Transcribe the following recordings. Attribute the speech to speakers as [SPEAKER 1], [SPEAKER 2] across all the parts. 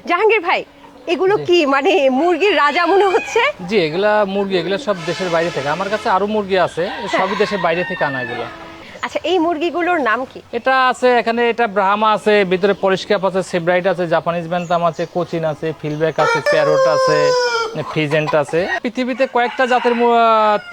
[SPEAKER 1] জাহাঙ্গীর ভাই, এগুলো কি মানে মুরগির রাজা মনে হচ্ছে?
[SPEAKER 2] জি, এগুলা মুরগি, এগুলো সব দেশের বাইরে থেকে। আমার কাছে আরো মুরগি আছে, সবই দেশের বাইরে থেকে আনা এগুলো।
[SPEAKER 1] আচ্ছা, এই মুরগিগুলোর নাম কি?
[SPEAKER 2] এটা আছে এখানে, এটা ব্রাহ্মা আছে, ভিতরে পরিষ্কার আছে, সেব্রাইট আছে, জাপানিজ ব্যান্তাম আছে, কোচিন আছে, ফিলব্যাক আছে, প্যারোট আছে, ফিজেন্ট আছে। পৃথিবীতে কয়েকটা জাতের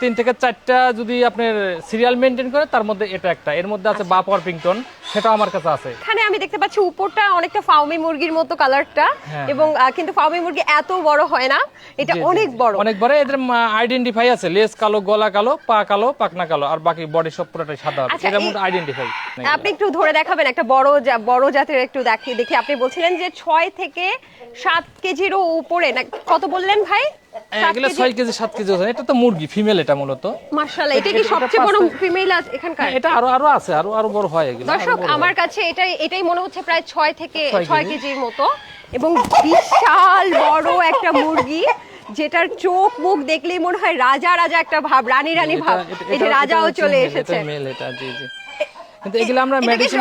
[SPEAKER 2] 3 থেকে 4টা যদি আপনার সিরিয়াল মেনটেন করে, তার মধ্যে এটা একটা। এর মধ্যে আছে বাপ অরপিংটন, সেটা আমার কাছে আছে।
[SPEAKER 1] এখানে আমি দেখতে পাচ্ছি উপরটা অনেকটা ফাউমি মুরগির মতো কালারটা, এবং কিন্তু ফাউমি মুরগি এত বড় হয় না, এটা অনেক বড়।
[SPEAKER 2] অনেক বড়। এদের আইডেন্টিফাই আছে, লেজ কালো, গলা কালো, পা কালো, পাখনা কালো, আর বাকি বডি সব পুরোটাই সাদা। এর মধ্যে আইডেন্টিফাই।
[SPEAKER 1] আপনি একটু ধরে দেখাবেন একটা বড় জাতের, একটু দেখি। আপনি বলছিলেন যে 6 থেকে 7 কেজিরও উপরে, না কত বললেন ভাই?
[SPEAKER 2] এগুলো 6 কেজি 7 কেজি ওজন। এটা তো মুরগি, ফিমেল এটা মূলত।
[SPEAKER 1] মাশাআল্লাহ, এটা কি সবচেয়ে বড় ফিমেল এখানকার?
[SPEAKER 2] এটা আরো আছে, আরো বড় হয় এগুলো।
[SPEAKER 1] দর্শক, আমার কাছে এটাই মনে হচ্ছে প্রায় 6 থেকে 6 কেজির মতো, এবং বিশাল বড় একটা মুরগি, যেটার চোখ মুখ দেখলেই মনে হয় রাজা রাজা একটা ভাব, রানী রানী ভাব। এই যে রাজাও চলে এসেছে।
[SPEAKER 2] মেল এটা, জি জি। কিন্তু এগুলো আমরা মেডিসিন।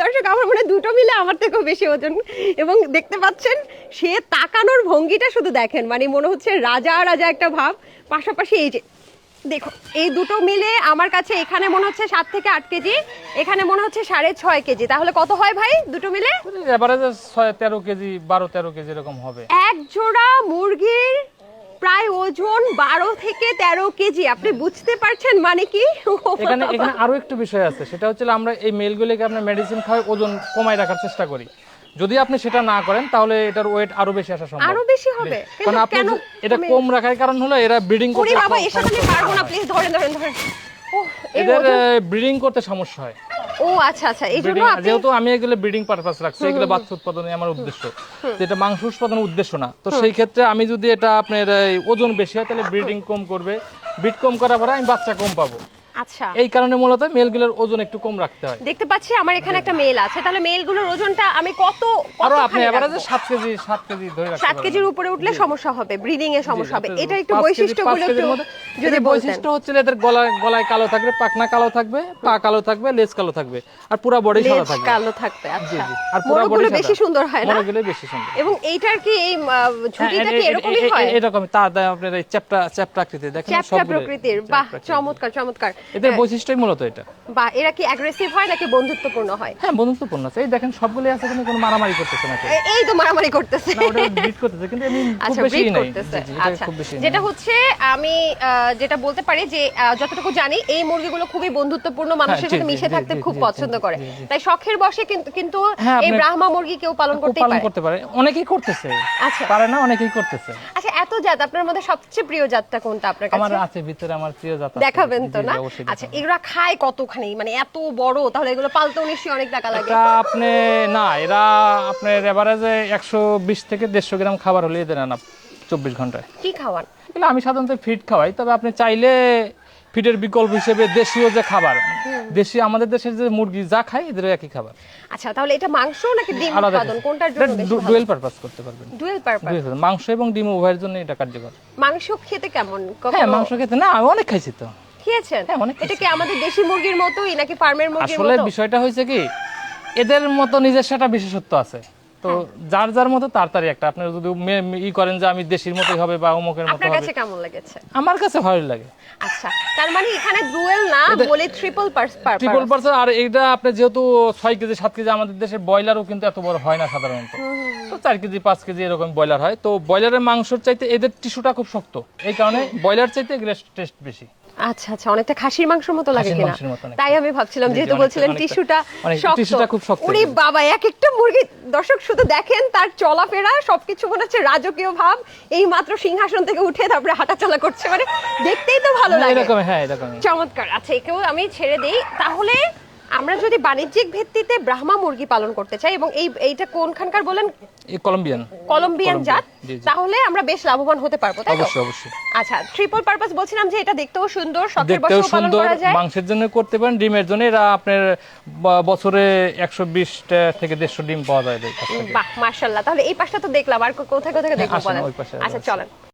[SPEAKER 1] দর্শক, আমার মনে দুটো মিলে আমার থেকেও বেশি ওজন, এবং দেখতে পাচ্ছেন সে তাকানোর ভঙ্গিটা শুধু দেখেন, মানে মনে হচ্ছে রাজা রাজা একটা ভাব। পাশাপাশি এই যে দেখো, এই দুটো মিলে আমার কাছে এখানে মনে হচ্ছে 7 থেকে 8 কেজি, এখানে মনে হচ্ছে 6.5 কেজি। তাহলে কত হয় ভাই দুটো মিলে?
[SPEAKER 2] এভারেজে 13 কেজি, 12-13 কেজি এরকম হবে।
[SPEAKER 1] এক জোড়া মুরগির প্রায় ওজন 12 থেকে 13 কেজি। আপনি বুঝতে পারছেন মানে কি?
[SPEAKER 2] এখানে আরো একটু বিষয় আছে, সেটা হচ্ছে আমরা এই মেলগুলোকে আপনার মেডিসিন খাওয়াই ওজন কমায় রাখার চেষ্টা করি। যদি আপনি সেটা না করেন, তাহলে এটার ওয়েট আরো বেশি আসা সম্ভব।
[SPEAKER 1] আরো বেশি হবে?
[SPEAKER 2] কারণ আপনি এটা কম রাখার কারণ হলো এরা ব্রিডিং করতে।
[SPEAKER 1] বাবা, এর সাথে আমি পারবো না, প্লিজ ধরেন।
[SPEAKER 2] এদের ব্রিডিং করতে সমস্যা হয়।
[SPEAKER 1] ও আচ্ছা, এই জন্য
[SPEAKER 2] যেহেতু আমি এগুলো ব্রিডিং পারপাস রাখছি, এগুলো বাচ্চা উৎপাদনই আমার উদ্দেশ্য, যেটা মাংস উৎপাদনের উদ্দেশ্য না। তো সেই ক্ষেত্রে আমি যদি এটা আপনার ওজন বেশি হয়, তাহলে ব্রিডিং কম করবে, ব্রিড কম করার পরে আমি বাচ্চা কম পাবো।
[SPEAKER 1] আচ্ছা,
[SPEAKER 2] এই কারণে মূলত মেলগুলোর ওজন একটু কম রাখতে হয়।
[SPEAKER 1] দেখতে পাচ্ছি আমার এখানে একটা মেল আছে, তাহলে মেলগুলোর ওজনটা আমি কত
[SPEAKER 2] আরো আপনি এভারেজে 7 কেজি ধরে রাখতে পারেন।
[SPEAKER 1] 7 কেজির উপরে উঠলে সমস্যা হবে, ব্রিডিং এ সমস্যা হবে। এটা একটু বৈশিষ্ট্যগুলো একটু যদি বলতেন।
[SPEAKER 2] বৈশিষ্ট্য হচ্ছে এদের গলায় কালো থাকবে, পাখনা কালো থাকবে, পা কালো থাকবে, লেজ কালো থাকবে, আর পুরো বডি সাদা থাকবে।
[SPEAKER 1] কালো থাকবে, আচ্ছা।
[SPEAKER 2] আর পুরো বডি সাদা।
[SPEAKER 1] বেশি সুন্দর হয় না?
[SPEAKER 2] মোরগগুলো বেশি সুন্দর।
[SPEAKER 1] এবং এইটার কি এই ঝুঁটিটা কি এরকমই হয়?
[SPEAKER 2] এরকমই। আপনার এই চ্যাপ্টা আকৃতির, দেখেন সবগুলো
[SPEAKER 1] চ্যাপ্টা প্রকৃতির। বাহ, চমৎকার।
[SPEAKER 2] এদের বৈশিষ্ট্যই মূলত এটা।
[SPEAKER 1] বা এরা কি অ্যাগ্রেসিভ হয় নাকি বন্ধুত্বপূর্ণ হয়?
[SPEAKER 2] হ্যাঁ, বন্ধুত্বপূর্ণ আছে। এই দেখেন সবগুলো আছে, কিন্তু কোনো মারামারি করতেছে না।
[SPEAKER 1] এই তো মারামারি করতেছে
[SPEAKER 2] না, ওটা ব্রিড করতেছে, কিন্তু আমি খুব বেশি নাই।
[SPEAKER 1] আচ্ছা, যেটা হচ্ছে আমি যেটা বলতে পারি যে যতটুকু জানি, এই মুরগিগুলো খুবই বন্ধুত্বপূর্ণ, মানুষের সাথে মিশে থাকতে খুব পছন্দ করে। তাই শখের বশে কিন্তু এই ব্রাহ্মা মুরগি কেউ পালন করতে পারে।
[SPEAKER 2] অনেকেই করতেছে।
[SPEAKER 1] আচ্ছা,
[SPEAKER 2] পারে না, অনেকেই করতেছে।
[SPEAKER 1] আচ্ছা, এত জাত, আপনার মধ্যে সবচেয়ে প্রিয় জাতটা কোনটা আপনার কাছে?
[SPEAKER 2] আমার আছে ভিতরে, আমার প্রিয় জাত আছে।
[SPEAKER 1] দেখাবেন তো না? আচ্ছা, এগুলা খায় কতখানি, মানে এত বড়, তাহলে এগুলো পালতেও নিশ্চয়ই অনেক টাকা লাগে।
[SPEAKER 2] এটা আপনি না, এরা আপনার এভারেজে 120 থেকে 150 গ্রাম খাবার হলে এদের আনা 24 ঘন্টায়।
[SPEAKER 1] কি খাওয়ান?
[SPEAKER 2] এগুলো আমি সাধারণত ফিড খাওয়াই, তবে আপনি চাইলে ফিডের বিকল্প হিসেবে দেশীয় যে খাবার, আমাদের দেশের যে মুরগি যা খায়, এদের একই খাবার।
[SPEAKER 1] আচ্ছা, তাহলে এটা মাংস নাকি ডিম উৎপাদন, কোনটার জন্য বেশি ভালো?
[SPEAKER 2] ডুয়েল পারপাস করতে পারবেন।
[SPEAKER 1] ডুয়েল পারপাস,
[SPEAKER 2] মাংস এবং ডিম উভয়ের জন্য এটা কার্যকর।
[SPEAKER 1] মাংস খেতে কেমন?
[SPEAKER 2] হ্যাঁ, মাংস খেতে না, আমি অনেক খাইছি তো।
[SPEAKER 1] খেয়েছেন? এটা কি আমাদের দেশি মুরগির মতোই নাকি ফার্মের মুরগির মতো?
[SPEAKER 2] আসলে বিষয়টা হয়েছে কি, এদের মতো নিজস্ব একটা বিশেষত্ব আছে। তো যার মতো তাড়াতাড়ি একটা, আপনি যদি করেন যে আমি দেশির মতোই হবে বা অমুকের মতো হবে।
[SPEAKER 1] আপনার কাছে কেমন লেগেছে?
[SPEAKER 2] আমার কাছে ভালো লাগে।
[SPEAKER 1] আচ্ছা, তার মানে এখানে ডুয়েল না, বলে ট্রিপল পারপাস।
[SPEAKER 2] আর এটা আপনি যেহেতু 6 কেজি 7 কেজি, আমাদের দেশে ব্রয়লারও কিন্তু এত বড় হয় না সাধারণত। তো 4 কেজি 5 কেজি এরকম ব্রয়লার হয়। তো ব্রয়লারের মাংসের চাইতে এদের টিস্যুটা খুব শক্ত, এই কারণে ব্রয়লার চাইতে এগুলোর টেস্ট বেশি।
[SPEAKER 1] আচ্ছা, অনেকটা খাসির মাংসের মতো লাগে কিনা, তাই আমি ভাবছিলাম, যেহেতু বলছিলেন টিস্যুটা
[SPEAKER 2] খুব শক্ত।
[SPEAKER 1] ওরে বাবা, এক একটা মুরগি, দর্শক শুধু দেখেন তার চলাফেরা, সবকিছু মনে হচ্ছে রাজকীয় ভাব। এই মাত্র সিংহাসন থেকে উঠে তারপরে হাঁটাচলা করছে, মানে দেখতেই তো ভালো লাগে।
[SPEAKER 2] হ্যাঁ, এরকম
[SPEAKER 1] চমৎকার। আচ্ছা, একেও আমি ছেড়ে দেই। তাহলে আমরা যদি বাণিজ্যিক ভিত্তিতে ব্রাহ্মা মুরগি পালন করতে চাই, এবং এইটা কোনখানকার বলেন? কলম্বিয়ান জাত, তাহলে আমরা বেশ লাভবান হতে পারবো, তাই তো?
[SPEAKER 2] অবশ্যই।
[SPEAKER 1] আচ্ছা, ট্রিপল পারপাস বলছিলাম যে এটা দেখতেও সুন্দর, শখের বশেও পালন করা যায়।
[SPEAKER 2] মাংসের জন্য করতে পারেন, ডিমের জন্য এরা আপনার বছরে 120 থেকে 150 ডিম পাওয়া যায়।
[SPEAKER 1] বাহ, মাশাআল্লাহ। তাহলে এই পাশটা তো দেখলাম, আর কোথায় দেখবো বলেন? আচ্ছা, চলেন।